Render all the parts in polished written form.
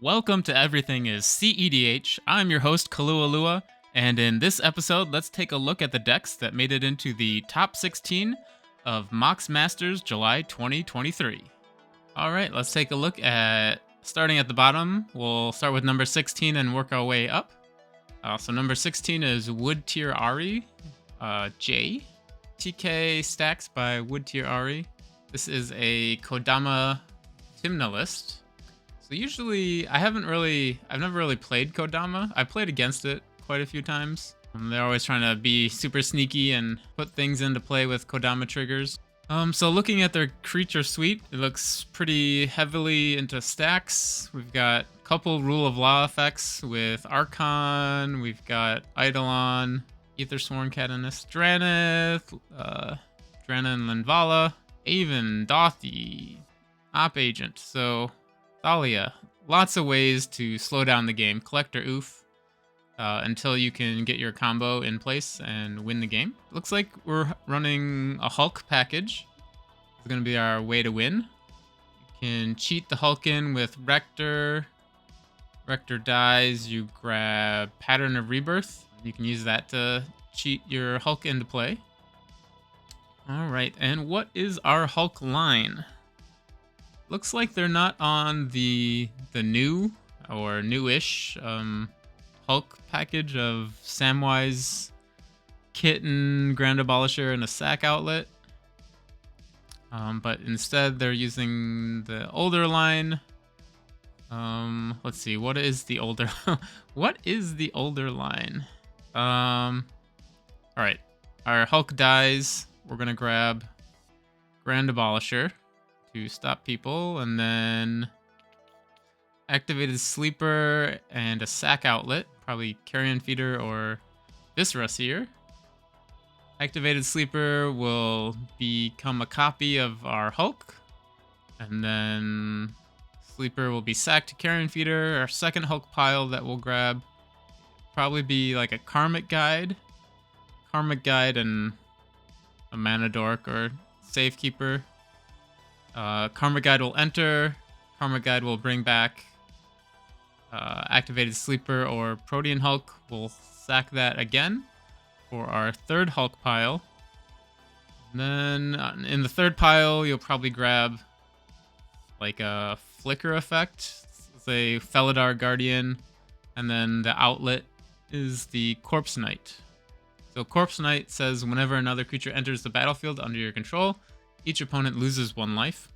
Welcome to Everything is cEDH. I'm your host, Kahlua Lua, and in this episode, let's take a look at the decks that made it into the top 16 of Mox Masters July 2023. Alright, let's take a look at, starting at the bottom, we'll start with number 16 and work our way up. So number 16 is Wood Tier Ari, J. TK stacks by Wood Tier Ari. This is a Kodama Tymna list. So usually, I've never really played Kodama. I played against it quite a few times. They're always trying to be super sneaky and put things into play with Kodama triggers. So looking at their creature suite, it looks pretty heavily into stacks. We've got a couple Rule of Law effects with Archon. We've got Eidolon, Aethersworn Catanist, Dranith, Drana and Linvala, Aven, Dothy, Op Agent. So Thalia. Lots of ways to slow down the game. Collector Oof until you can get your combo in place and win the game. Looks like we're running a Hulk package. It's going to be our way to win. You can cheat the Hulk in with Rector. Rector dies, you grab Pattern of Rebirth. You can use that to cheat your Hulk into play. Alright, and what is our Hulk line? Looks like they're not on the new or newish Hulk package of Samwise, Kitten, Grand Abolisher, and a Sack Outlet. But instead they're using the older line. Let's see, what is the older what is the older line? Alright. Our Hulk dies. We're gonna grab Grand Abolisher to stop people, and then Activated Sleeper and a Sack Outlet, probably Carrion Feeder or Viscera Seer. Activated Sleeper will become a copy of our Hulk, and then Sleeper will be sacked to Carrion Feeder. Our second Hulk pile that we'll grab probably be like a Karmic Guide and a Mana Dork or Safekeeper. Karmic Guide will enter. Karmic Guide will bring back Activated Sleeper or Protean Hulk. We'll sack that again for our third Hulk pile. And then in the third pile, you'll probably grab like a Flicker effect. It's a Felidar Guardian. And then the outlet is the Corpse Knight. So Corpse Knight says whenever another creature enters the battlefield under your control, each opponent loses 1 life.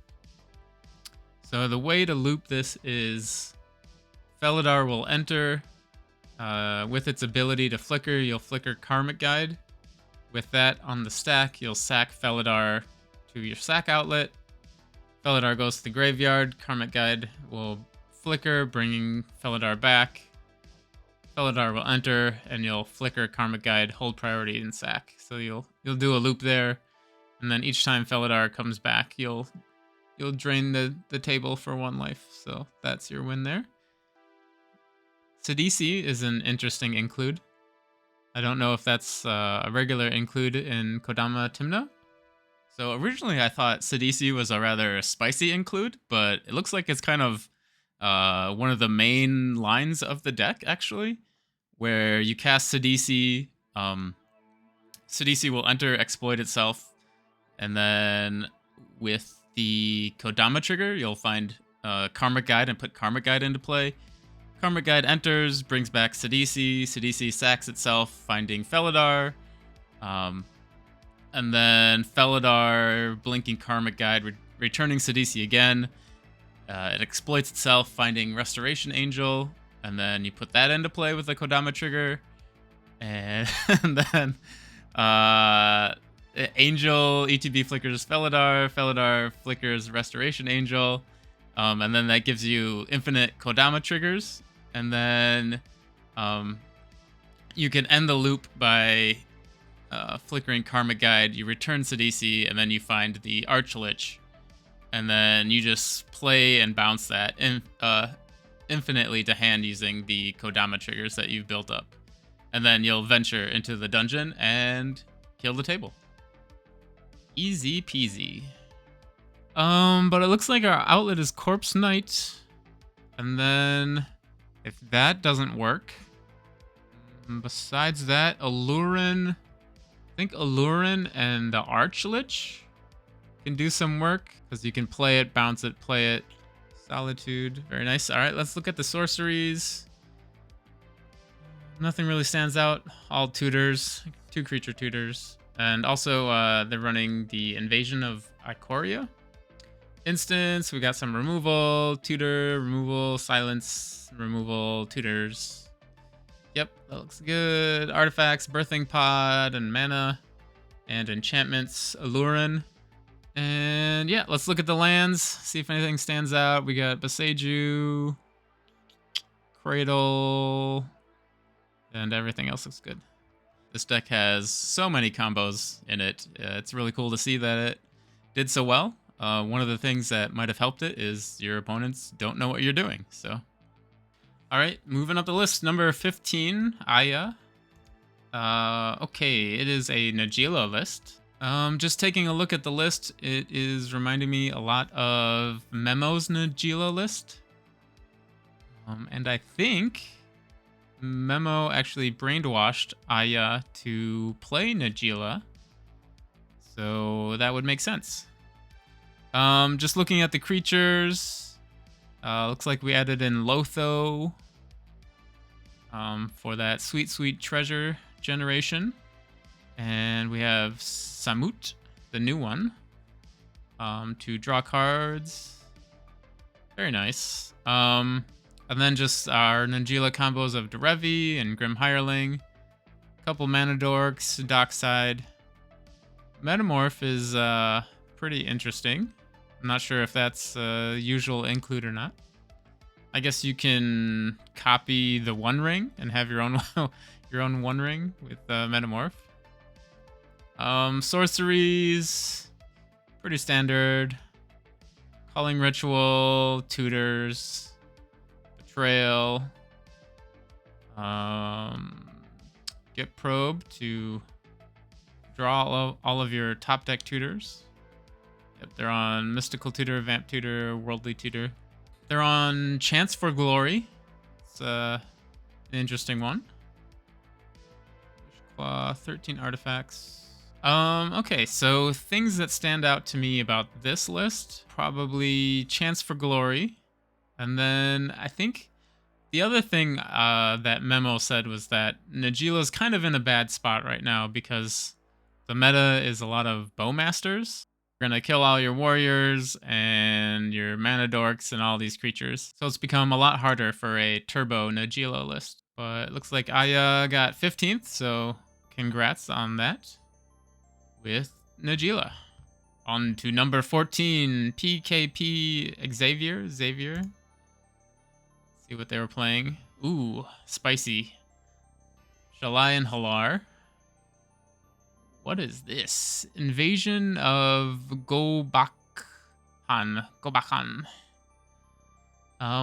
So the way to loop this is Felidar will enter. With its ability to flicker, you'll flicker Karmic Guide. With that on the stack, you'll sack Felidar to your sack outlet. Felidar goes to the graveyard. Karmic Guide will flicker, bringing Felidar back. Felidar will enter, and you'll flicker Karmic Guide, hold priority, and sack. So you'll do a loop there. And then each time Felidar comes back, you'll drain the table for 1 life. So that's your win there. cEDH is an interesting include. I don't know if that's a regular include in Kodama Tymna. So originally I thought cEDH was a rather spicy include, but it looks like it's kind of one of the main lines of the deck, actually, where you cast cEDH, cEDH will enter, exploit itself, and then with the Kodama trigger, you'll find Karmic Guide and put Karmic Guide into play. Karmic Guide enters, brings back cEDH. cEDH sacks itself, finding Felidar. And then Felidar, blinking Karmic Guide, returning cEDH again. It exploits itself, finding Restoration Angel. And then you put that into play with the Kodama trigger. And then Angel ETB flickers Felidar. Felidar flickers Restoration Angel. And then that gives you infinite Kodama triggers. And then you can end the loop by flickering Karmic Guide. You return cEDH, and then you find the Archlich. And then you just play and bounce that infinitely to hand using the Kodama triggers that you've built up. And then you'll venture into the dungeon and kill the table. Easy peasy. But it looks like our outlet is Corpse Knight. And then if that doesn't work, besides that, Allurin, I think Allurin and the Archlich can do some work because you can play it, bounce it, play it. Solitude, very nice. All right, let's look at the sorceries. Nothing really stands out. All tutors, 2 creature tutors. And also they're running the Invasion of Ikoria. Instance, we got some removal, tutor, removal, silence, removal, tutors. Yep, that looks good. Artifacts, Birthing Pod, and mana. And enchantments, Allurin. And yeah, let's look at the lands, see if anything stands out. We got Boseiju, Cradle, and everything else looks good. This deck has so many combos in it. It's really cool to see that it did so well. One of the things that might have helped it is your opponents don't know what you're doing. So, all right, moving up the list, number 15, Aya. Okay, it is a Najeela list. Just taking a look at the list, it is reminding me a lot of Memo's Najeela list. And I think Memo actually brainwashed Aya to play Najeela. So that would make sense. Just looking at the creatures, looks like we added in Lotho for that sweet, sweet treasure generation. And we have Samut, the new one, to draw cards. Very nice. And then just our Najeela combos of Derevi and Grim Hireling. A couple Mana Dorks, Dockside. Metamorph is pretty interesting. I'm not sure if that's usual include or not. I guess you can copy the One Ring and have your own your own One Ring with Metamorph. Sorceries, pretty standard. Calling Ritual, Tutors, Betrayal. Get Probe to draw all of your top deck tutors. Yep, they're on Mystical Tutor, Vamp Tutor, Worldly Tutor. They're on Chance for Glory. It's an interesting one. 13 artifacts. Okay, so things that stand out to me about this list, probably Chance for Glory. And then I think the other thing that Memo said was that Najeela's kind of in a bad spot right now because the meta is a lot of Bowmasters. You're going to kill all your warriors and your mana dorks and all these creatures. So it's become a lot harder for a turbo Najeela list. But it looks like Aya got 15th, so congrats on that. With Najeela. On to number 14, PKP Xavier. See what they were playing. Ooh, spicy. Shalai and Halar. What is this? Invasion of Gobakhan.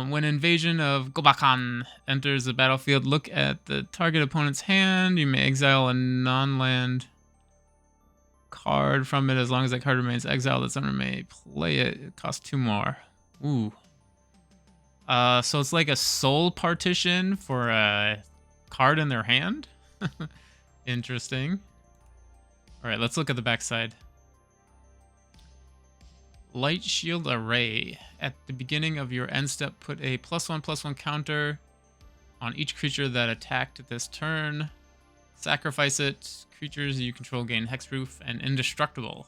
When Invasion of Gobakhan enters the battlefield, look at the target opponent's hand. You may exile a non-land card from it as long as that card remains exiled. That someone may play it. It costs 2 more. Ooh. So it's like a soul partition for a card in their hand. Interesting. All right, let's look at the backside. Light Shield Array. At the beginning of your end step, put a +1/+1 counter on each creature that attacked this turn. Sacrifice it. Creatures you control gain hexproof and indestructible.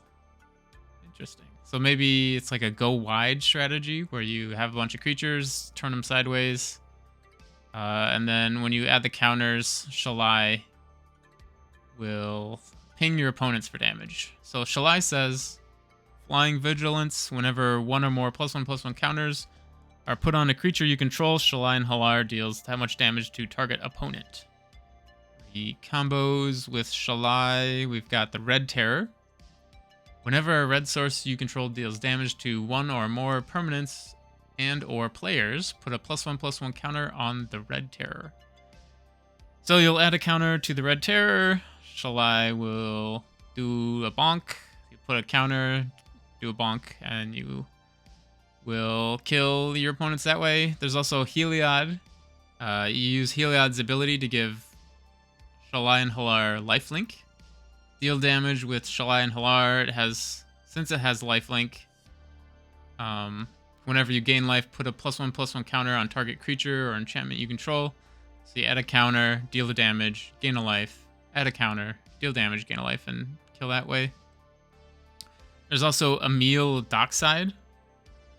Interesting. So maybe it's like a go wide strategy where you have a bunch of creatures, turn them sideways, and then when you add the counters, Shalai will ping your opponents for damage. So Shalai says, Flying Vigilance, whenever one or more +1/+1 counters are put on a creature you control, Shalai and Halar deals that much damage to target opponent. The combos with Shalai, we've got the Red Terror. Whenever a red source you control deals damage to one or more permanents and or players, put a +1/+1 counter on the Red Terror. So you'll add a counter to the Red Terror. Shalai will do a bonk. You put a counter, do a bonk, and you will kill your opponents that way. There's also Heliod. You use Heliod's ability to give Shalai and Halar lifelink. Deal damage with Shalai and Halar. Since it has lifelink, whenever you gain life, put a +1/+1 counter on target creature or enchantment you control. So you add a counter, deal the damage, gain a life, add a counter, deal damage, gain a life, and kill that way. There's also Emil Dockside.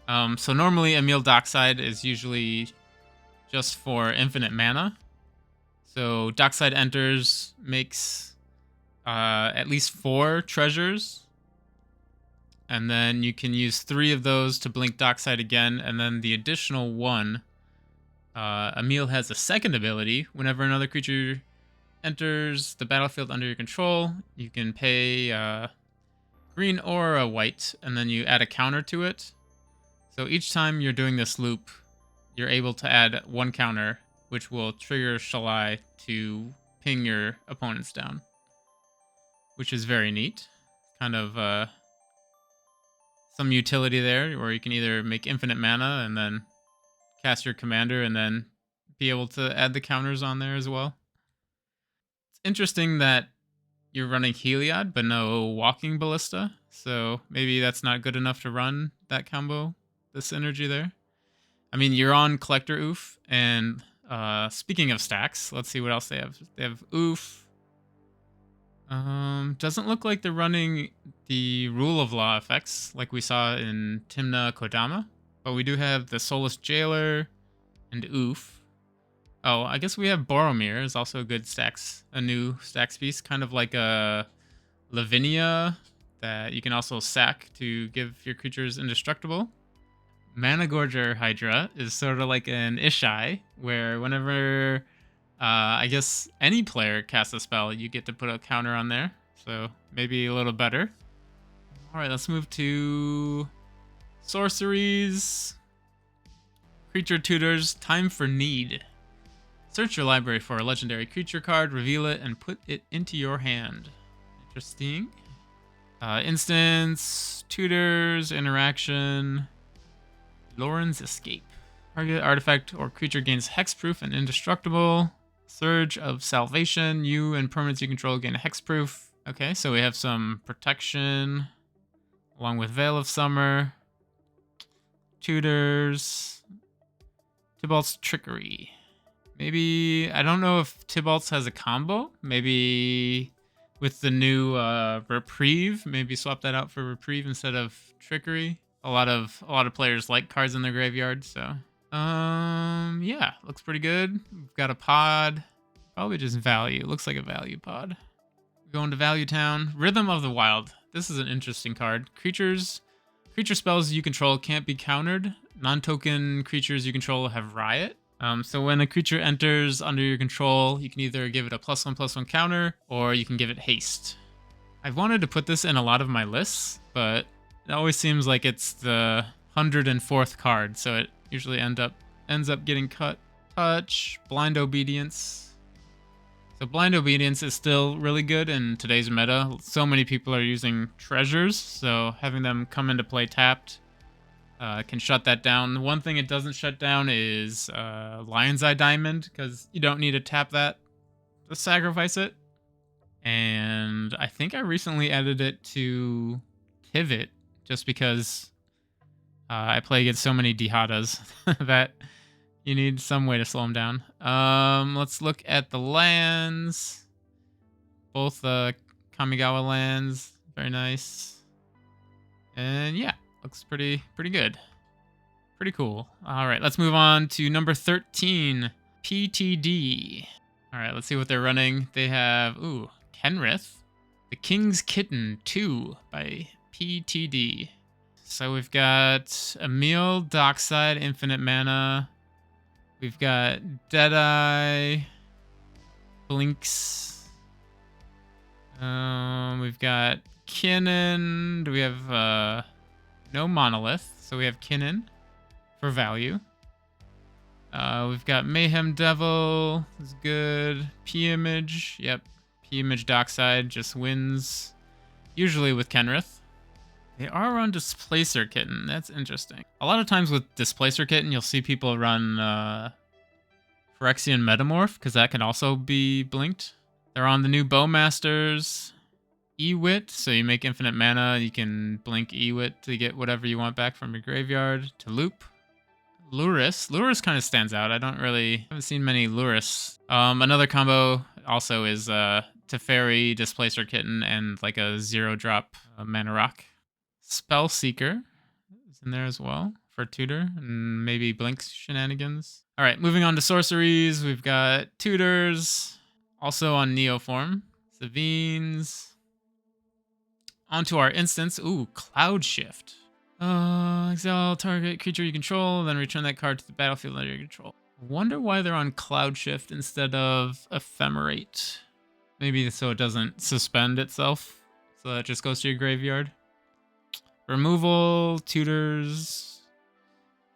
So normally Emil Dockside is usually just for infinite mana. So Dockside enters, makes at least 4 treasures. And then you can use 3 of those to blink Dockside again. And then the additional 1, Emil has a second ability. Whenever another creature enters the battlefield under your control, you can pay green or a white, and then you add a counter to it. So each time you're doing this loop, you're able to add 1 counter, which will trigger Shalai to ping your opponents down, which is very neat. Kind of some utility there, where you can either make infinite mana and then cast your commander and then be able to add the counters on there as well. It's interesting that you're running Heliod, but no Walking Ballista, so maybe that's not good enough to run that combo, the synergy there. I mean, you're on Collector Oof, and speaking of stacks, let's see what else they have. They have Oof. Doesn't look like they're running the Rule of Law effects like we saw in Tymna Kodama, but we do have the Soulless Jailer and Oof. Oh, I guess we have Boromir is also a new stacks piece, kind of like a Lavinia that you can also sack to give your creatures indestructible. Mana Gorger Hydra is sort of like an Ishai, where whenever I guess any player casts a spell, you get to put a counter on there, so maybe a little better. All right, let's move to sorceries. Creature tutors, time for need. Search your library for a legendary creature card, reveal it, and put it into your hand. Interesting. Instance, tutors, interaction, Lauren's Escape. Target artifact or creature gains hexproof and indestructible. Surge of Salvation. You and permanents you control gain a hexproof. Okay, so we have some protection, along with Veil of Summer, tutors, Tybalt's Trickery. Maybe, I don't know if Tybalt's has a combo. Maybe with the new Reprieve, maybe swap that out for Reprieve instead of Trickery. A lot of players like cards in their graveyard, so yeah, looks pretty good. We've got a pod, probably just value. Looks like a value pod. Going to Value Town. Rhythm of the Wild. This is an interesting card. Creature spells you control can't be countered. Non-token creatures you control have Riot. So when a creature enters under your control, you can either give it a +1/+1 counter, or you can give it haste. I've wanted to put this in a lot of my lists, but it always seems like it's the 104th card, so it usually ends up getting cut. Touch, Blind Obedience. So Blind Obedience is still really good in today's meta. So many people are using treasures, so having them come into play tapped can shut that down. One thing it doesn't shut down is Lion's Eye Diamond, because you don't need to tap that to sacrifice it. And I think I recently added it to Tivit, just because I play against so many Dihadas that you need some way to slow them down. Let's look at the lands. Both Kamigawa lands, very nice. And yeah, looks pretty good. Pretty cool. All right, let's move on to number 13, PTD. All right, let's see what they're running. They have, Kenrith, The King's Kitten 2 by PTD. So we've got Emil Dockside, infinite mana. We've got Deadeye, Blinks. We've got Kinnan. Do we have no Monolith? So we have Kinnan for value. We've got Mayhem Devil. Is good. P-Image. Yep. P-Image Dockside just wins. Usually with Kenrith. They are on Displacer Kitten. That's interesting. A lot of times with Displacer Kitten, you'll see people run Phyrexian Metamorph, because that can also be blinked. They're on the new Bowmasters Ewit, so you make infinite mana. You can blink Ewit to get whatever you want back from your graveyard to loop. Luris kind of stands out. I haven't seen many Luris. Another combo also is Teferi, Displacer Kitten, and like a 0-drop mana rock. Spellseeker is in there as well for tutor and maybe blink shenanigans. All right, moving on to sorceries. We've got tutors, also on Neoform. Savines. Onto our instance. Ooh, Cloud Shift. Exile target creature you control, then return that card to the battlefield under your control. Wonder why they're on Cloud Shift instead of Ephemerate. Maybe so it doesn't suspend itself, so that just goes to your graveyard. Removal, tutors,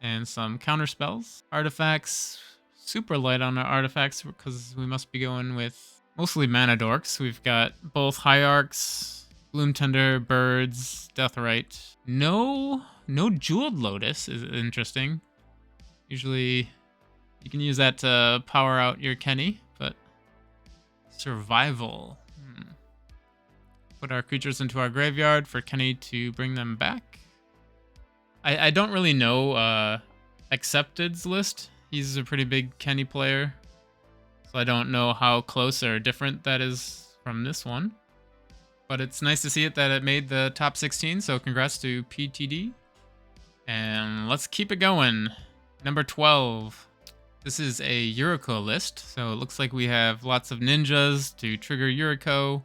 and some counter spells. Artifacts, super light on our artifacts because we must be going with mostly mana dorks. We've got both Hierarchs, Bloom Tender, Birds, Deathrite. No Jeweled Lotus is interesting. Usually you can use that to power out your Kenny, but Survival. Put our creatures into our graveyard for Kenny to bring them back. I don't really know Accepted's list. He's a pretty big Kenny player, so I don't know how close or different that is from this one. But it's nice to see that it made the top 16, so congrats to PTD. And let's keep it going. Number 12. This is a Yuriko list, so it looks like we have lots of ninjas to trigger Yuriko.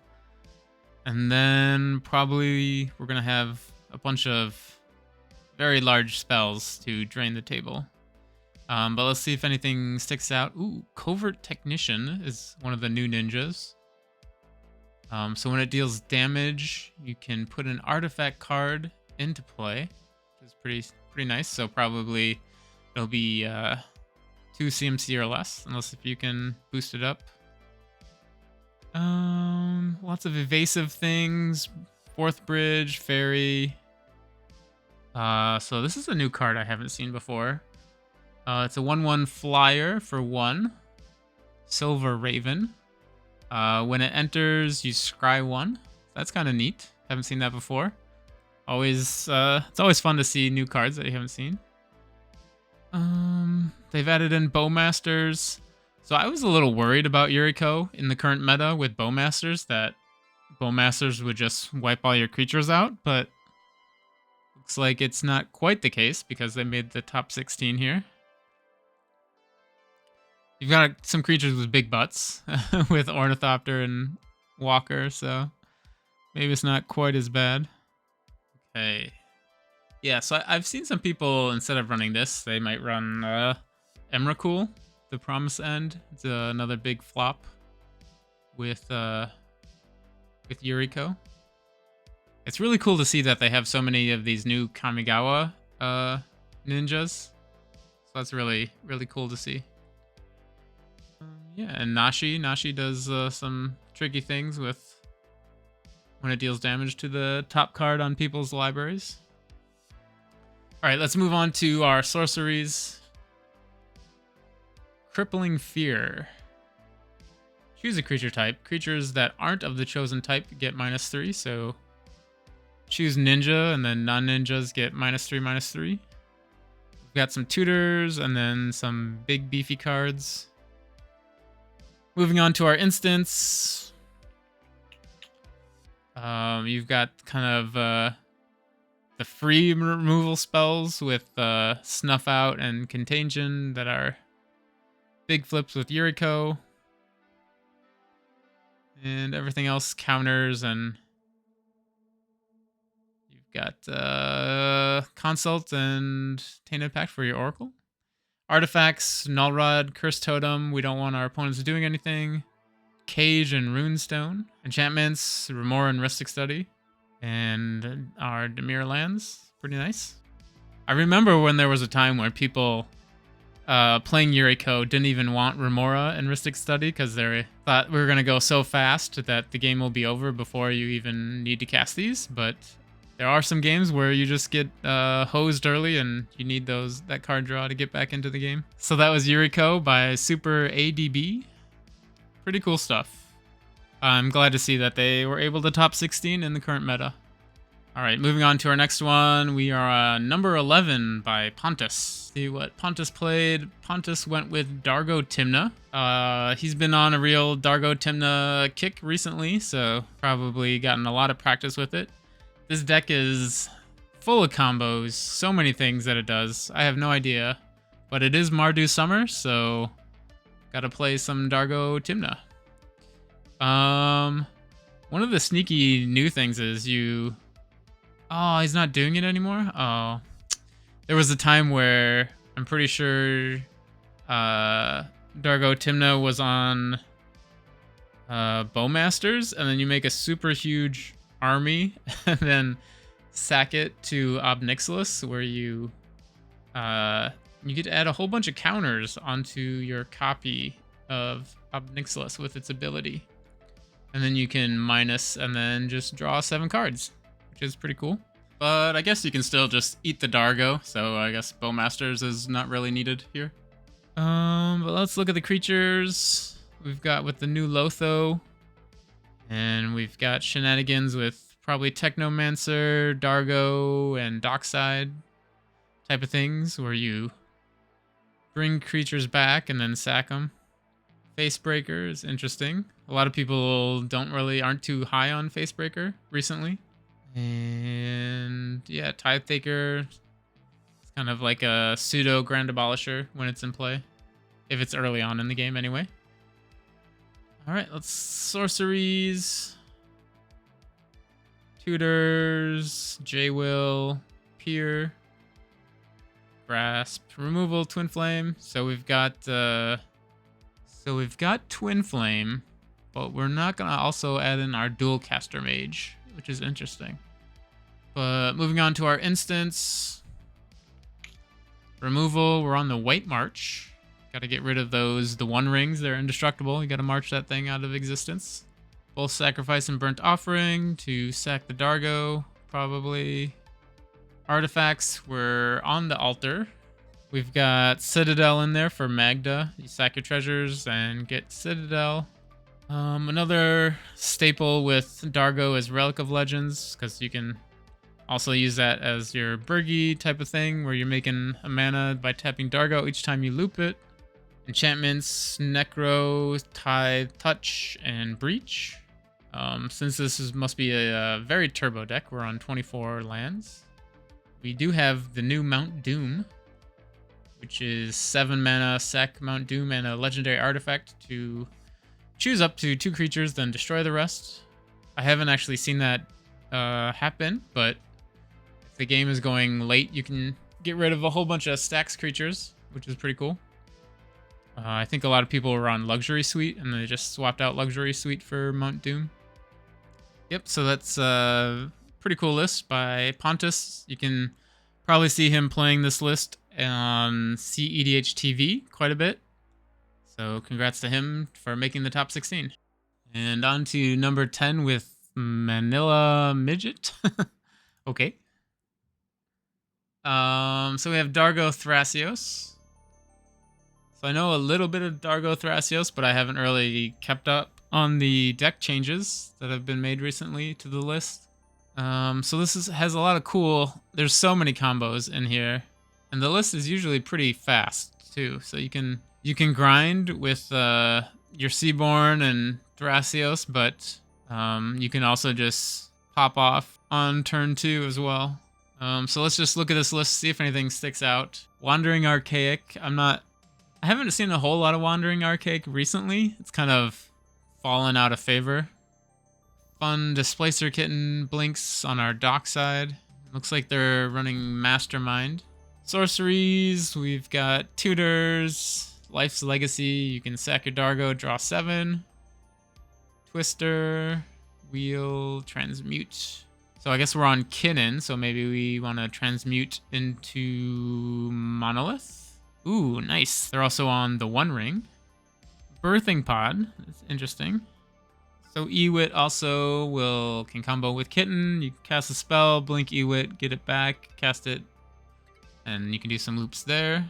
And then probably we're going to have a bunch of very large spells to drain the table. But let's see if anything sticks out. Ooh, Covert Technician is one of the new ninjas. So when it deals damage, you can put an artifact card into play, which is pretty nice. So probably it'll be 2 CMC or less, unless if you can boost it up. Lots of evasive things. Fourth Bridge, Fairy. So this is a new card I haven't seen before. It's a 1/1 flyer for 1. Silver Raven. When it enters, you scry 1. That's kind of neat. Haven't seen that before. It's always fun to see new cards that you haven't seen. They've added in Bowmasters. So I was a little worried about Yuriko in the current meta with Bowmasters, that Bowmasters would just wipe all your creatures out, but looks like it's not quite the case because they made the top 16 here. You've got some creatures with big butts with Ornithopter and Walker, so maybe it's not quite as bad. Okay. Yeah, so I've seen some people, instead of running this, they might run Emrakul, the Promise End. It's another big flop with Yuriko. It's really cool to see that they have so many of these new Kamigawa ninjas. So that's really, really cool to see. Yeah, and Nashi does some tricky things with when it deals damage to the top card on people's libraries. All right, let's move on to our sorceries. Crippling Fear. Choose a creature type. Creatures that aren't of the chosen type get -3, so choose ninja, and then non-ninjas get -3/-3. We've got some tutors, and then some big beefy cards. Moving on to our instance. You've got kind of the free removal spells with Snuff Out and Contagion that are big flips with Yuriko. And everything else counters, and you've got Consult and Tainted Pact for your Oracle. Artifacts, Null Rod, Curse Totem, we don't want our opponents doing anything. Cage and Runestone. Enchantments, Remora and Rustic Study. And our Dimir lands, pretty nice. I remember when there was a time where people playing Yuriko didn't even want Remora and Rustic Study because they thought we were going to go so fast that the game will be over before you even need to cast these, but There are some games where you just get hosed early and you need that card draw to get back into the game. So that was Yuriko by Super ADB. Pretty cool stuff. I'm glad to see that they were able to top 16 in the current meta. All right, moving on to our next one. We are number 11 by Pontus. See what Pontus played. Pontus went with Dargo Tymna. He's been on a real Dargo Tymna kick recently, so probably gotten a lot of practice with it. This deck is full of combos, so many things that it does. I have no idea, but it is Mardu Summer, so gotta play some Dargo Tymna. One of the sneaky new things is oh, he's not doing it anymore? Oh. There was a time where I'm pretty sure Dargo Tymna was on Bowmasters, and then you make a super huge army and then sack it to Obnixilis, where you get to add a whole bunch of counters onto your copy of Obnixilis with its ability. And then you can minus and then just draw 7 cards, which is pretty cool. But I guess you can still just eat the Dargo, so I guess Bowmasters is not really needed here. But let's look at the creatures we've got with the new Lotho. And we've got shenanigans with probably Technomancer, Dargo, and Dockside type of things, where you bring creatures back and then sack them. Facebreaker is interesting. A lot of people aren't too high on Facebreaker recently. And yeah, Tithe-Taker. It's kind of like a pseudo Grand Abolisher when it's in play. If it's early on in the game anyway. Alright, let's sorceries. Tutors, J-Will, Peer, Grasp, removal, Twin Flame. So we've got Twin Flame, but we're not gonna also add in our Dual Caster Mage, which is interesting. But moving on to our instance. Removal, we're on the White March. Gotta get rid of the 1-rings, they're indestructible. You gotta march that thing out of existence. Both Sacrifice and Burnt Offering to sack the Dargo, probably. Artifacts, we're on the altar. We've got Citadel in there for Magda. You sack your treasures and get Citadel. Another staple with Dargo is Relic of Legends, because you can also use that as your Burgi type of thing, where you're making a mana by tapping Dargo each time you loop it. Enchantments, Necro, Tithe, Touch, and Breach. Since this must be a very turbo deck, we're on 24 lands. We do have the new Mount Doom, which is 7 mana, sack Mount Doom, and a legendary artifact to choose up to 2 creatures, then destroy the rest. I haven't actually seen that happen, but if the game is going late, you can get rid of a whole bunch of stacks creatures, which is pretty cool. I think a lot of people were on Luxury Suite, and they just swapped out Luxury Suite for Mount Doom. Yep, so that's a pretty cool list by Pontus. You can probably see him playing this list on cEDH TV quite a bit. So congrats to him for making the top 16. And on to number 10 with Manila Midget. Okay. So we have Dargo Thrasios. So I know a little bit of Dargo Thrasios, but I haven't really kept up on the deck changes that have been made recently to the list. So this has a lot of there's so many combos in here. And the list is usually pretty fast too. So you can grind with your Seaborn and Thrasios, but you can also just pop off on turn 2 as well. So let's just look at this list, see if anything sticks out. Wandering Archaic. I haven't seen a whole lot of Wandering Archaic recently. It's kind of fallen out of favor. Fun Displacer Kitten blinks on our Dockside. Looks like they're running Mastermind. Sorceries, we've got Tutors, Life's Legacy. You can sack your Dargo, draw 7. Twister, Wheel, Transmute. So I guess we're on Kinnan, so maybe we want to transmute into Monolith. Ooh, nice. They're also on the 1-ring. Birthing Pod. That's interesting. So Ewit also can combo with Kitten. You can cast a spell, blink Ewit, get it back, cast it, and you can do some loops there.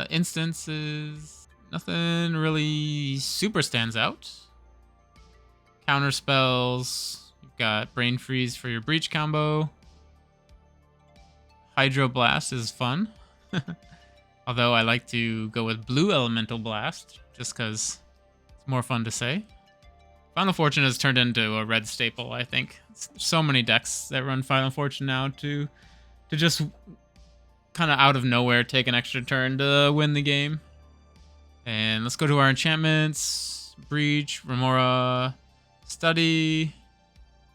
Instances, nothing really super stands out. Counter spells, you've got Brain Freeze for your Breach combo. Hydro Blast is fun. Although I like to go with Blue Elemental Blast, just because it's more fun to say. Final Fortune has turned into a red staple, I think. So many decks that run Final Fortune now to just kind of out of nowhere take an extra turn to win the game. And let's go to our enchantments. Breach, Remora, Study.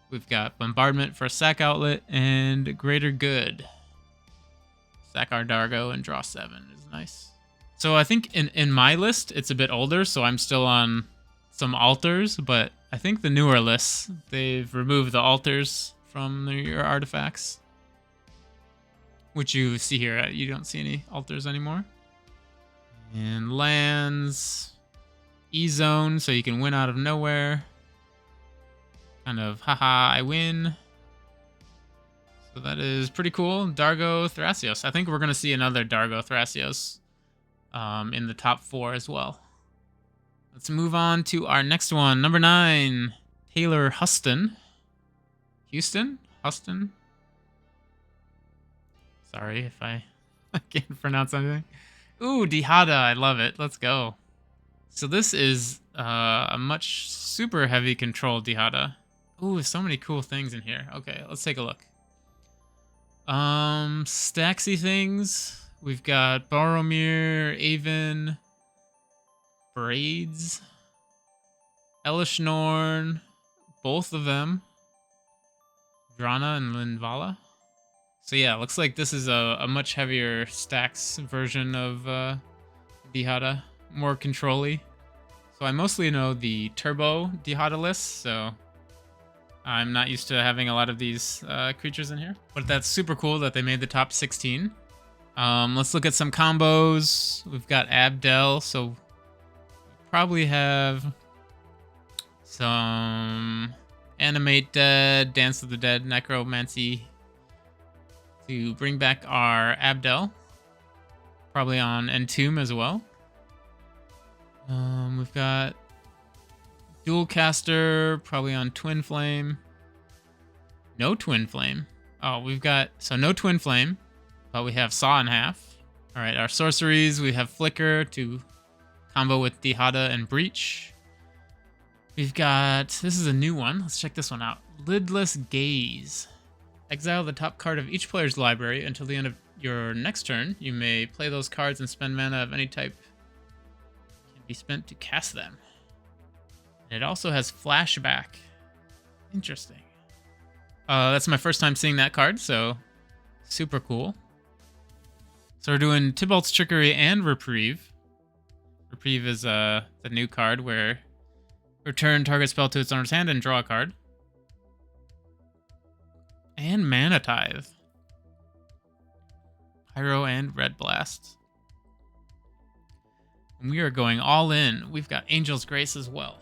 We've got Bombardment for a sack outlet and Greater Good. Sack our Dargo and draw 7 is nice. So I think in my list, it's a bit older, so I'm still on some altars, but I think the newer lists, they've removed the altars from your artifacts. Which you see here, you don't see any altars anymore. And lands, E-zone, so you can win out of nowhere. Kind of, haha, I win. So that is pretty cool. Dargo Thrasios. I think we're going to see another Dargo Thrasios in the top 4 as well. Let's move on to our next one. Number 9, Taylor Huston. Huston? Sorry if I can't pronounce anything. Ooh, Dihada. I love it. Let's go. So this is a much super heavy control Dihada. Ooh, so many cool things in here. Okay, let's take a look. Staxy things. We've got Boromir, Avon, Braids, Elishnorn, both of them. Drana and Linvala. So yeah, looks like this is a much heavier stacks version of Dihada, more control-y. So I mostly know the Turbo Dihada list, so I'm not used to having a lot of these creatures in here. But that's super cool that they made the top 16. Let's look at some combos. We've got Abdel, so we probably have some Animate Dead, Dance of the Dead, Necromancy to bring back our Abdel. Probably on Entomb as well. We've got Dual Caster, probably on Twin Flame. No Twin Flame. Oh, we've got, so no Twin Flame, but we have Saw in Half. All right, our sorceries, we have Flicker to combo with Dihada and Breach. We've got, this is a new one. Let's check this one out. Lidless Gaze. Exile the top card of each player's library until the end of your next turn. You may play those cards and spend mana of any type can be spent to cast them. And it also has Flashback. Interesting. That's my first time seeing that card, so super cool. So we're doing Tybalt's Trickery and Reprieve. Reprieve is the new card where return target spell to its owner's hand and draw a card. And Mana Tithe. Pyro and Red Blast. And we are going all in. We've got Angel's Grace as well.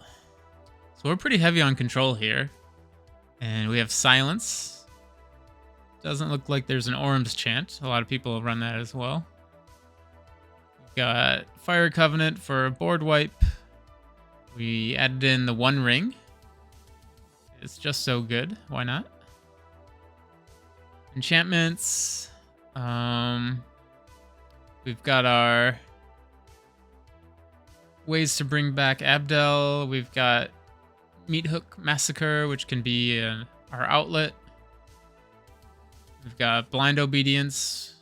So we're pretty heavy on control here. And we have Silence. Doesn't look like there's an Orm's Chant. A lot of people run that as well. We've got Fire Covenant for a board wipe. We added in the One Ring. It's just so good. Why not? Enchantments. We've got our ways to bring back Abdel. We've got Meat Hook Massacre, which can be our outlet. We've got Blind Obedience.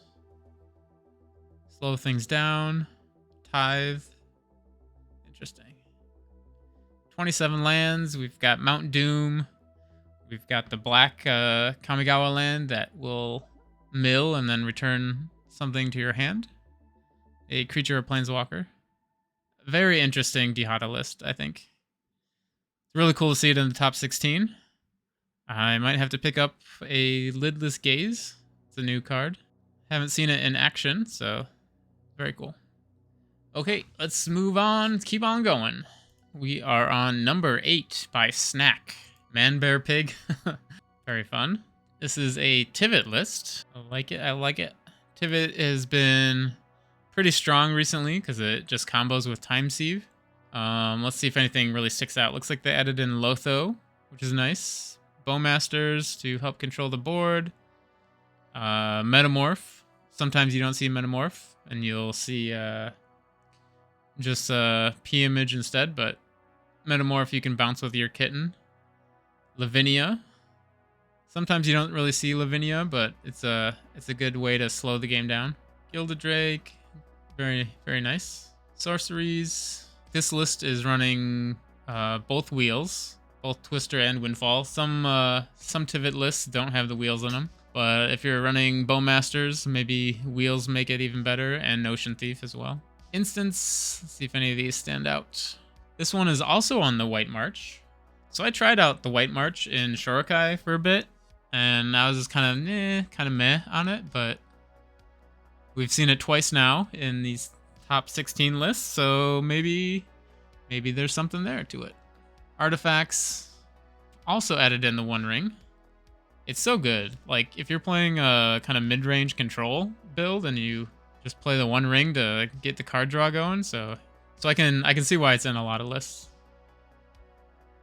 Slow things down. Tithe. Interesting. 27 lands. We've got Mount Doom. We've got the black Kamigawa land that will mill and then return something to your hand. A creature or planeswalker. Very interesting Dihada list, I think. It's really cool to see it in the top 16. I might have to pick up a Lidless Gaze. It's a new card. Haven't seen it in action, so very cool. Okay, let's move on. Keep on going. We are on number 8 by Snack. Man, Bear, Pig. Very fun. This is a Tivit list. I like it. I like it. Tivit has been pretty strong recently because it just combos with Time Sieve. Let's see if anything really sticks out. Looks like they added in Lotho, which is nice. Bowmasters to help control the board. Metamorph. Sometimes you don't see Metamorph, and you'll see just P-Image instead, but Metamorph you can bounce with your kitten. Lavinia. Sometimes you don't really see Lavinia, but it's a good way to slow the game down. Gilded Drake. Very, very nice. Sorceries. This list is running both wheels, both Twister and Windfall. Some Tivit lists don't have the wheels in them, but if you're running Bowmasters, maybe wheels make it even better, and Notion Thief as well. Instance, let's see if any of these stand out. This one is also on the White March. So I tried out the White March in Shorokai for a bit, and I was just kind of meh on it, but we've seen it twice now in these top 16 lists, so maybe there's something there to it. Artifacts, also added in the One Ring. It's so good. Like, if you're playing a kind of mid-range control build and you just play the One Ring to get the card draw going, so I can see why it's in a lot of lists.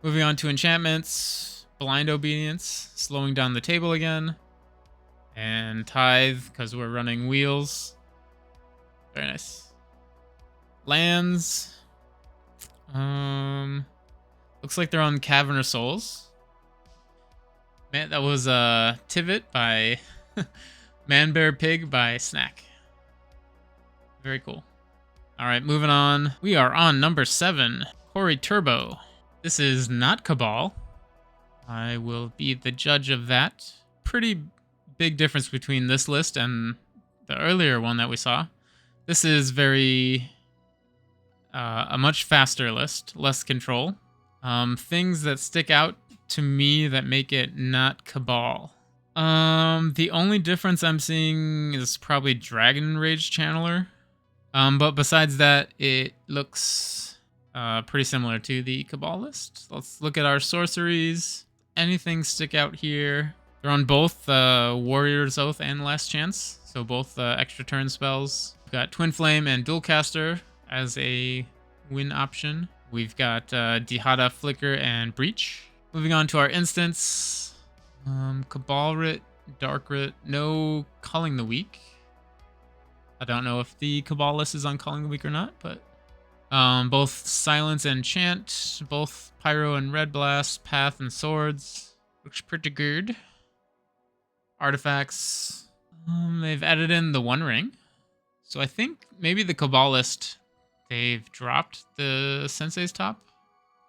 Moving on to enchantments, Blind Obedience, slowing down the table again, and Tithe because we're running wheels. Very nice. Lands. Looks like they're on Cavern of Souls. Man, that was Tivit by Man Bear Pig by Snack. Very cool. All right, moving on. We are on number 7, Kodama Turbo. This is not Cabal. I will be the judge of that. Pretty big difference between this list and the earlier one that we saw. This is very a much faster list, less control. Things that stick out to me that make it not Cabal. The only difference I'm seeing is probably Dragon Rage Channeler. But besides that, it looks pretty similar to the Cabal list. Let's look at our sorceries. Anything stick out here? They're on both Warrior's Oath and Last Chance, so both extra turn spells. We've got Twin Flame and Dualcaster as a win option. We've got Dihada, Flicker, and Breach. Moving on to our instance. Cabal Writ, Dark Writ, no Culling the Weak. I don't know if the Cabal list is on Culling the Weak or not, but both Silence and Chant, both Pyro and Red Blast, Path and Swords. Looks pretty good. Artifacts. They've added in the One Ring. So I think maybe the Cabal list, they've dropped the Sensei's Top.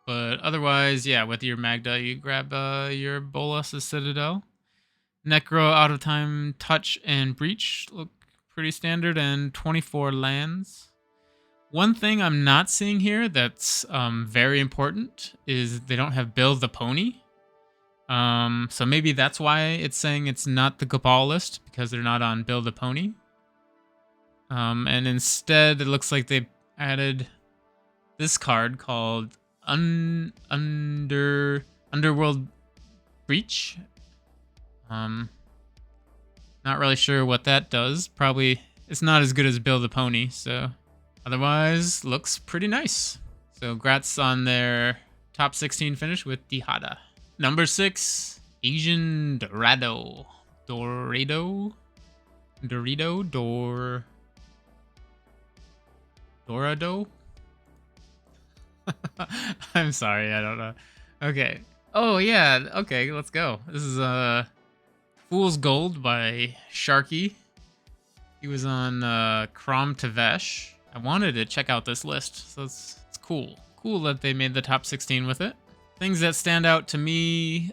But otherwise, yeah, with your Magda, you grab your Bolas' Citadel. Necro, Out of Time, Touch, and Breach look pretty standard, and 24 lands. One thing I'm not seeing here that's very important is they don't have Build the Pony. So maybe that's why it's saying it's not the Cabal list, because they're not on Build the Pony. And instead, it looks like they added this card called Underworld Breach. Not really sure what that does. Probably it's not as good as Build the Pony, so otherwise looks pretty nice. So grats on their top 16 finish with Dihada. Number 6, Asian Dorado. Dorado? Dorado? I'm sorry, I don't know. Okay. Oh yeah, okay, let's go. This is Fool's Gold by Sharky. He was on Kraum Tevesh. I wanted to check out this list, so it's cool. Cool that they made the top 16 with it. Things that stand out to me,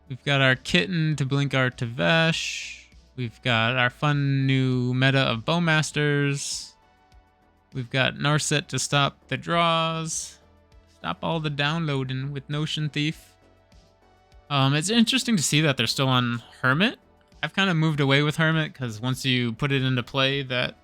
we've got our Kitten to blink our Tevesh. We've got our fun new meta of Bowmasters. We've got Narset to stop the draws. Stop all the downloading with Notion Thief. It's interesting to see that they're still on Hermit. I've kind of moved away with Hermit because once you put it into play, that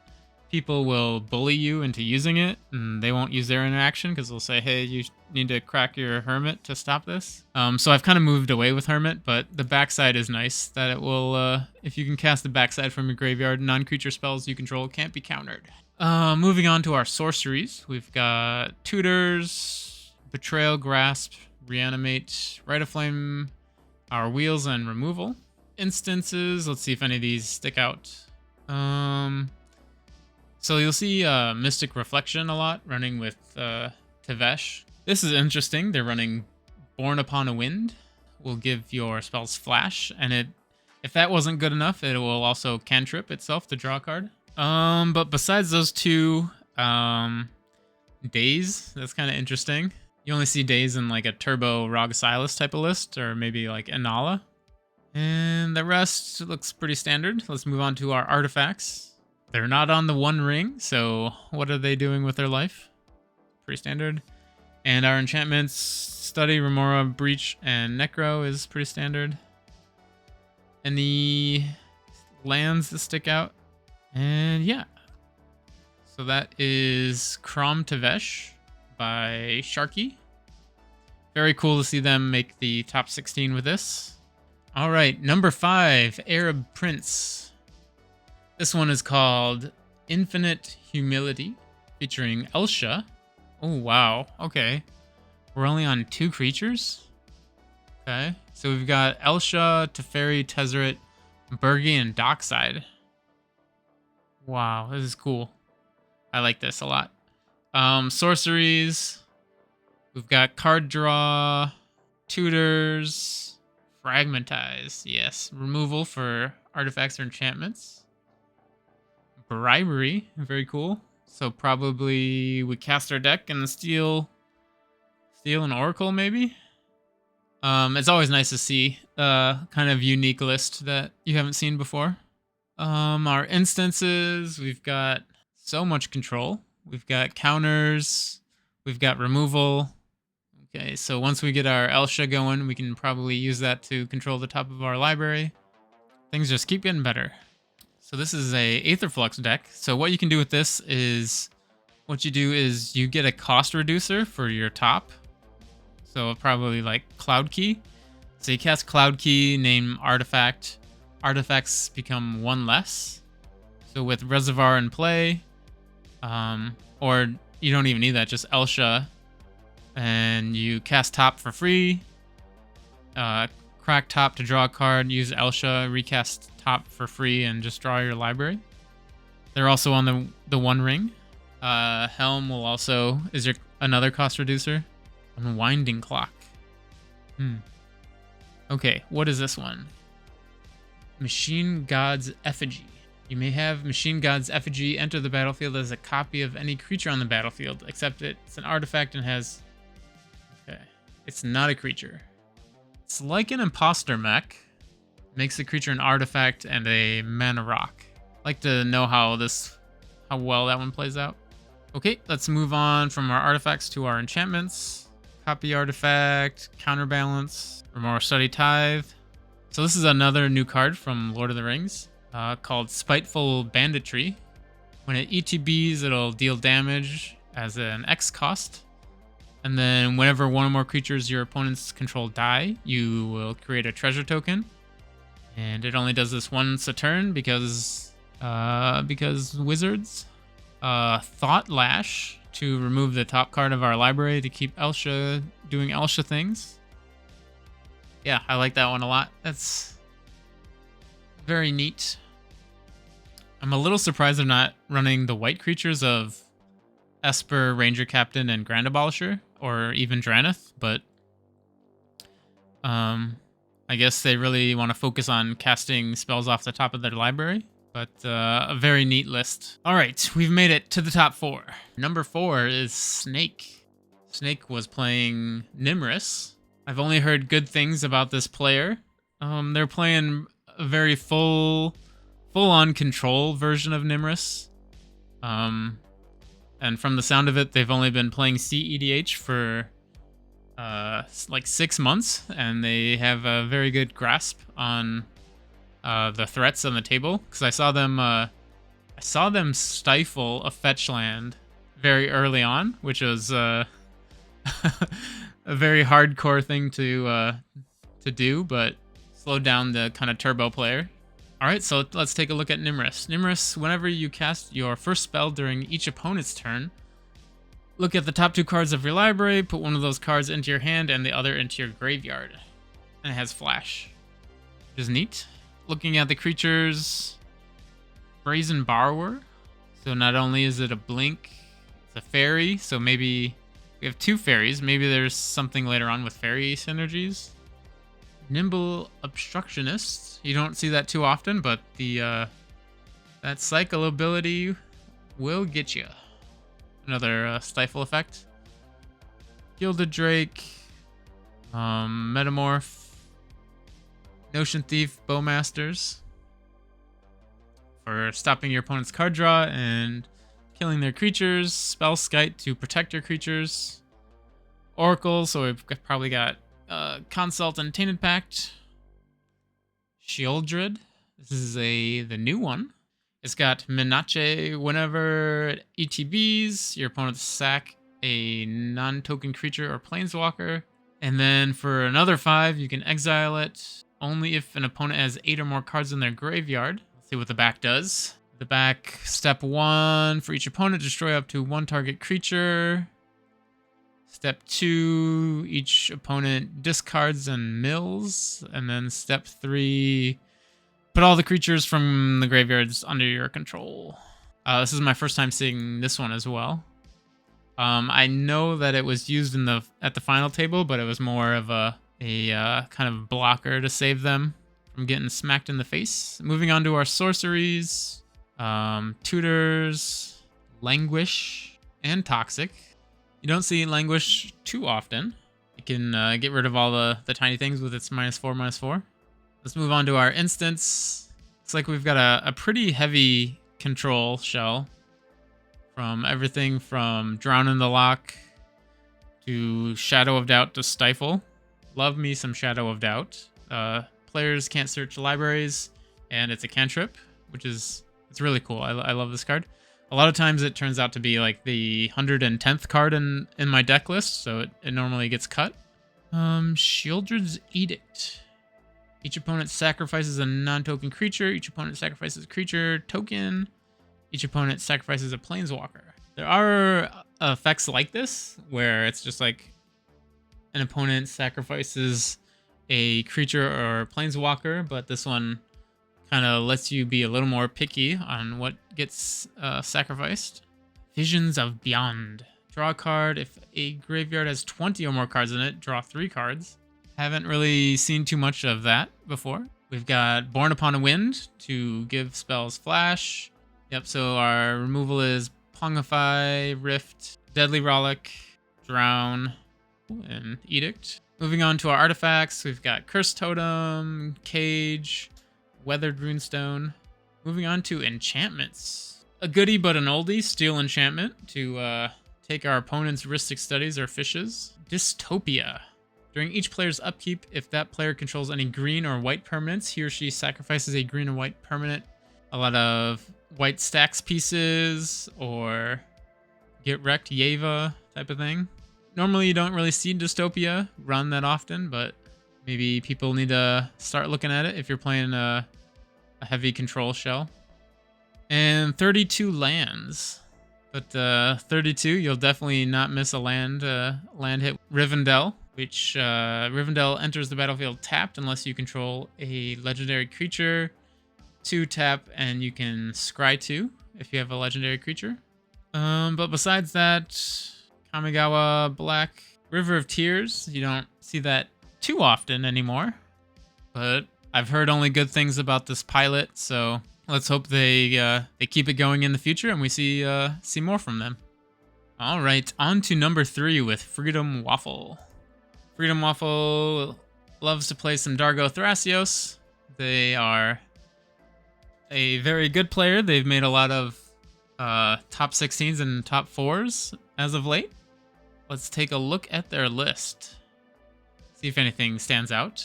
people will bully you into using it, and they won't use their interaction because they'll say, hey, you need to crack your Hermit to stop this. So I've kind of moved away with Hermit, but the backside is nice, that it will, if you can cast the backside from your graveyard, non-creature spells you control can't be countered. Moving on to our sorceries, we've got Tutors, Betrayal, Grasp, Reanimate, Rite of Flame, our Wheels, and Removal. Instances, let's see if any of these stick out. So you'll see Mystic Reflection a lot, running with Tevesh. This is interesting. They're running Born Upon a Wind. Will give your spells flash, and if that wasn't good enough, it will also cantrip itself to draw a card. But besides those two, Daze, that's kind of interesting. You only see Daze in like a Turbo Rogasilis type of list, or maybe like Inala. And the rest looks pretty standard. Let's move on to our artifacts. They're not on the One Ring, so what are they doing with their life? Pretty standard. And our enchantments, Study, Remora, Breach, and Necro is pretty standard. Any lands that stick out? And yeah. So that is Kraum Tevesh by Sharky. Very cool to see them make the top 16 with this. All right, number 5, Arab Prince. This one is called Infinite Humility, featuring Elsha. Oh, wow. Okay. We're only on 2 creatures? Okay. So we've got Elsha, Teferi, Tezzeret, Bergi, and Dockside. Wow, this is cool. I like this a lot. Sorceries. We've got Card Draw, Tutors, Fragmentize. Yes. Removal for artifacts or enchantments. Bribery, very cool. So probably we cast our deck and steal an Oracle, maybe. It's always nice to see kind of unique list that you haven't seen before. Our instances, we've got so much control. We've got counters, we've got removal. Okay, so once we get our Elsha going, we can probably use that to control the top of our library. Things just keep getting better. So this is a Aetherflux deck. So what you can do with this is, you get a cost reducer for your top. So probably like Cloud Key. So you cast Cloud Key, name artifact. Artifacts become 1 less. So with Reservoir in play, or you don't even need that, just Elsha, and you cast top for free. Crack top to draw a card, use Elsha, recast top for free, and just draw your library. They're also on the One Ring. Helm will also is another cost reducer. Unwinding Clock. Okay, what is this one? Machine God's Effigy. You may have Machine God's Effigy enter the battlefield as a copy of any creature on the battlefield, except it's an artifact and has... Okay, it's not a creature. It's like an imposter mech. Makes the creature an artifact and a mana rock. Like to know how well that one plays out. Okay, let's move on from our artifacts to our enchantments. Copy artifact, counterbalance, Remora Study Tithe. So this is another new card from Lord of the Rings called Spiteful Banditry. When it ETBs, it'll deal damage as an X cost. And then whenever one or more creatures your opponents control die, you will create a treasure token. And it only does this once a turn because wizards. Thought Lash to remove the top card of our library to keep Elsha doing Elsha things. Yeah, I like that one a lot. That's very neat. I'm a little surprised they're not running the white creatures of Esper, Ranger Captain, and Grand Abolisher, or even Dranith, but I guess they really want to focus on casting spells off the top of their library. But a very neat list. All right, we've made it to the top 4. Number 4 is Snake. Snake was playing Nymris. I've only heard good things about this player. They're playing a very full-on control version of Nymris. And from the sound of it, they've only been playing cEDH for like 6 months, and they have a very good grasp on the threats on the table. Because I saw them, I I saw them stifle a fetch land very early on, which was a very hardcore thing to do, but slowed down the kind of turbo player. All right, so let's take a look at Nymris. Nymris, whenever you cast your first spell during each opponent's turn, look at the top 2 cards of your library, put one of those cards into your hand and the other into your graveyard. And it has flash, which is neat. Looking at the creatures, Brazen Borrower. So not only is it a blink, it's a fairy, so maybe we have 2 fairies. Maybe there's something later on with fairy synergies. Nimble Obstructionist. You don't see that too often, but the that cycle ability will get you. Another stifle effect. Gilded Drake. Metamorph. Notion Thief Bowmasters. For stopping your opponent's card draw and killing their creatures. Spell Skite to protect your creatures. Oracle, so we've probably got Consult and Tainted Pact. Sheoldred. This is the new one. It's got Minache. Whenever it ETBs, your opponent sack a non-token creature or planeswalker. And then for another 5, you can exile it only if an opponent has 8 or more cards in their graveyard. Let's see what the back does. The back, step 1, for each opponent, destroy up to 1 target creature. Step 2, each opponent discards and mills. And then step 3, put all the creatures from the graveyards under your control. This is my first time seeing this one as well. I know that it was used at the final table, but it was more of a kind of blocker to save them from getting smacked in the face. Moving on to our sorceries, tutors, languish, and toxic. You don't see languish too often. You can get rid of all the tiny things with its -4/-4. Let's move on to our instance. Looks like we've got a pretty heavy control shell. From everything from Drown in the Lock to Shadow of Doubt to Stifle. Love me some Shadow of Doubt. Players can't search libraries, and it's a cantrip, which is it's really cool. I love this card. A lot of times it turns out to be like the 110th card in my deck list, so it normally gets cut. Sheoldred's Edict. Each opponent sacrifices a non-token creature. Each opponent sacrifices a creature token. Each opponent sacrifices a planeswalker. There are effects like this, where it's just like an opponent sacrifices a creature or planeswalker, but this one kind of lets you be a little more picky on what gets sacrificed. Visions of Beyond. Draw a card. If a graveyard has 20 or more cards in it, draw 3 cards. Haven't really seen too much of that before. We've got Born Upon a Wind to give spells flash. Yep, so our removal is Pongify, Rift, Deadly Rollick, Drown, and Edict. Moving on to our artifacts, we've got Cursed Totem, Cage, Weathered Runestone. Moving on to enchantments. A goodie but an oldie, Steel Enchantment to take our opponent's Ristic Studies or Fishes. Dystopia. During each player's upkeep, if that player controls any green or white permanents, he or she sacrifices a green or white permanent. A lot of white stacks pieces or get wrecked Yeva type of thing. Normally you don't really see Dystopia run that often, but maybe people need to start looking at it if you're playing a heavy control shell. And 32 lands. But 32, you'll definitely not miss a land hit. Rivendell, which Rivendell enters the battlefield tapped unless you control a legendary creature. 2 tap, and you can scry 2 if you have a legendary creature. But besides that, Kamigawa Black, River of Tears, you don't see that too often anymore. But I've heard only good things about this pilot, so let's hope they keep it going in the future and we see more from them. All right, on to number 3 with Freedom Waffle. Freedom Waffle loves to play some Dargo Thrasios. They are a very good player. They've made a lot of top 16s and top 4s as of late. Let's take a look at their list. See if anything stands out.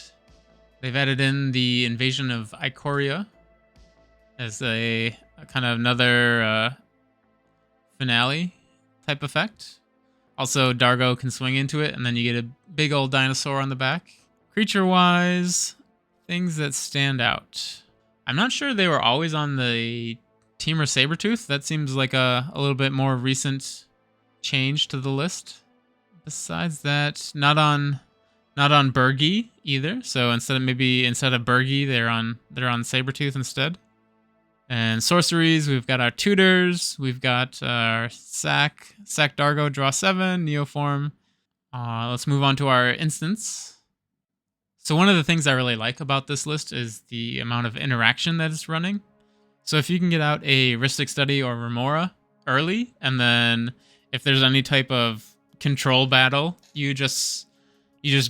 They've added in the Invasion of Ikoria as a kind of another finale type effect. Also, Dargo can swing into it, and then you get a big old dinosaur on the back. Creature-wise, things that stand out. I'm not sure they were always on the Tymna Sabertooth. That seems like a little bit more recent change to the list. Besides that, not on Bergie either. So instead of Bergie, they're on Sabertooth instead. And sorceries, we've got our tutors, we've got our Sack Dargo, draw 7, Neoform. Let's move on to our instance. So one of the things I really like about this list is the amount of interaction that it's running. So if you can get out a Rhystic Study or Remora early, and then if there's any type of control battle, you just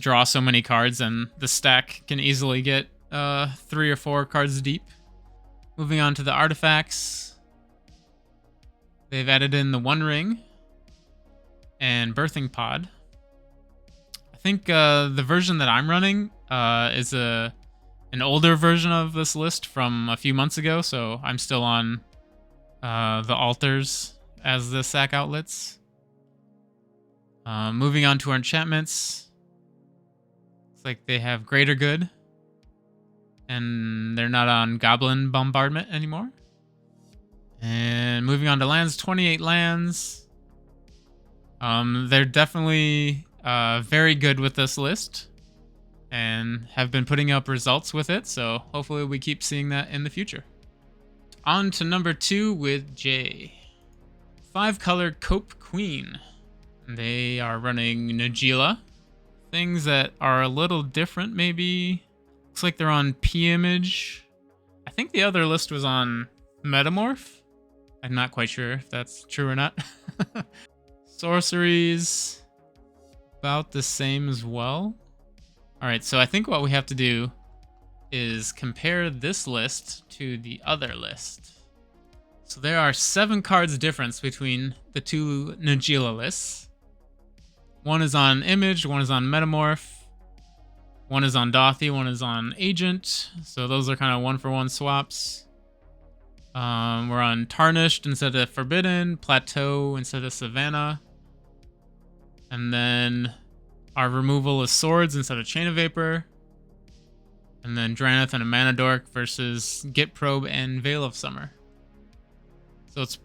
draw so many cards, and the stack can easily get 3 or 4 cards deep. Moving on to the artifacts, they've added in the One Ring and Birthing Pod. I think the version that I'm running is an older version of this list from a few months ago, so I'm still on the altars as the sack outlets. Moving on to our enchantments, it's like they have Greater Good, and they're not on Goblin Bombardment anymore. And moving on to lands, 28 lands. They're definitely very good with this list and have been putting up results with it, so hopefully we keep seeing that in the future. On to number 2 with J. 5-color Cope Queen. They are running Najeela. Things that are a little different, maybe. Looks like they're on P-Image. I think the other list was on Metamorph. I'm not quite sure if that's true or not. Sorceries, about the same as well. Alright, so I think what we have to do is compare this list to the other list. So there are 7 cards difference between the two Najeela lists. One is on Image, one is on Metamorph. One is on Dothy, one is on Agent. So those are kind of 1-for-1 swaps. We're on Tarnished instead of Forbidden, Plateau instead of Savannah. And then our removal is Swords instead of Chain of Vapor. And then Draneth and a Mana Dork versus Git Probe and Veil of Summer. So it's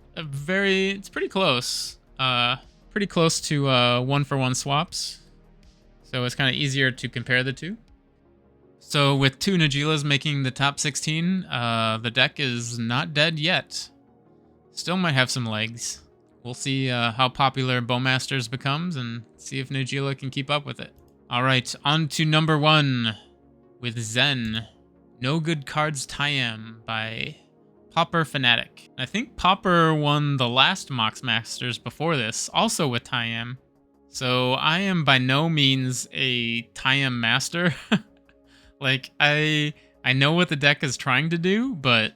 pretty close. Pretty close to 1-for-1 swaps. So it's kind of easier to compare the two. So with 2 Najeelas making the top 16, the deck is not dead yet. Still might have some legs. We'll see how popular Bowmasters becomes and see if Najeela can keep up with it. All right, on to number 1 with Zen. No Good Cards Tayam by Pauper Fanatic. I think Pauper won the last Mox Masters before this, also with Tayam. So I am by no means a Tayam master. Like, I know what the deck is trying to do, but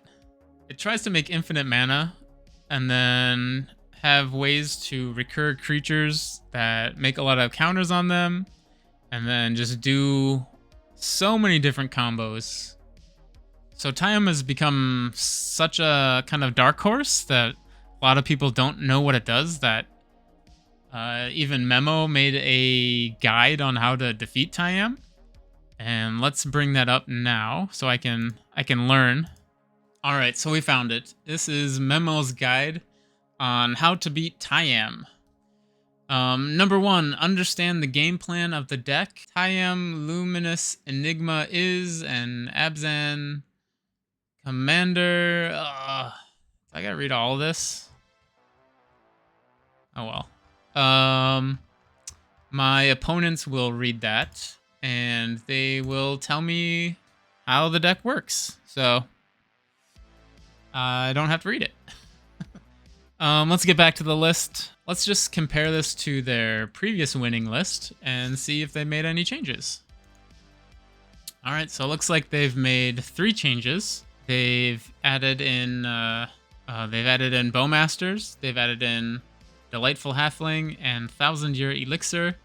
it tries to make infinite mana and then have ways to recur creatures that make a lot of counters on them and then just do so many different combos. So Tayam has become such a kind of dark horse that a lot of people don't know what it does, that even Memo made a guide on how to defeat Tayam. And let's bring that up now so I can learn. All right, so we found it. This is Memo's guide on how to beat Tayam. Number 1, understand the game plan of the deck. Tayam, Luminous Enigma is an Abzan commander. I gotta read all of this. Oh well. My opponents will read that, and they will tell me how the deck works. So I don't have to read it. Let's get back to the list. Let's just compare this to their previous winning list and see if they made any changes. All right, so it looks like they've made 3 changes. They've added in Bowmasters. They've added in Delightful Halfling and 1,000-Year Elixir,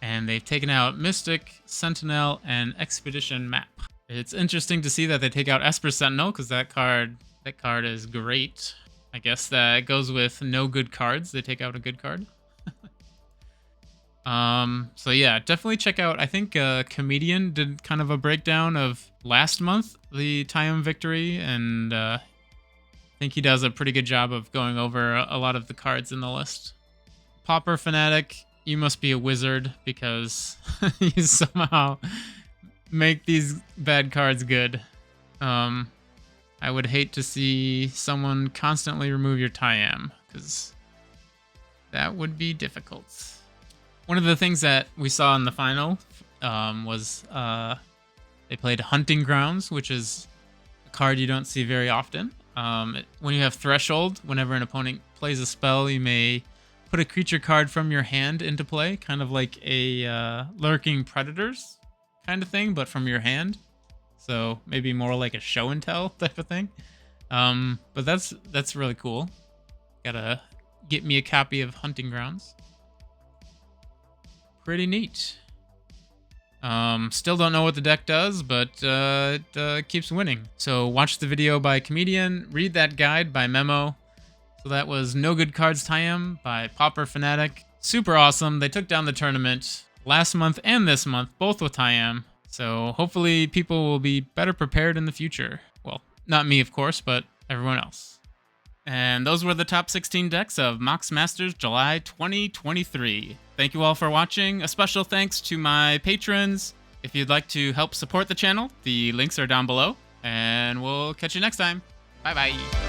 and they've taken out Mystic, Sentinel, and Expedition Map. It's interesting to see that they take out Esper Sentinel, because that card That card is great. I guess that goes with no good cards. They take out a good card. So yeah, definitely check out, I think Comedian did kind of a breakdown of last month, the Tayam victory, and I think he does a pretty good job of going over a lot of the cards in the list. Pauper Fanatic, you must be a wizard because you somehow make these bad cards good. I would hate to see someone constantly remove your Tayam, because that would be difficult. One of the things that we saw in the final was they played Hunting Grounds, which is a card you don't see very often. When you have Threshold, whenever an opponent plays a spell, you may put a creature card from your hand into play, kind of like a Lurking Predators kind of thing, but from your hand. So maybe more like a show and tell type of thing. But that's really cool. Gotta get me a copy of Hunting Grounds. Pretty neat. Still don't know what the deck does, but it keeps winning. So watch the video by Comedian, read that guide by Memo. So that was No Good Cards Tayam by Pauper Fanatic. Super awesome. They took down the tournament last month and this month, both with Tayam. So hopefully people will be better prepared in the future. Well, not me, of course, but everyone else. And those were the top 16 decks of Mox Masters July 2023. Thank you all for watching. A special thanks to my patrons. If you'd like to help support the channel, the links are down below. And we'll catch you next time. Bye-bye.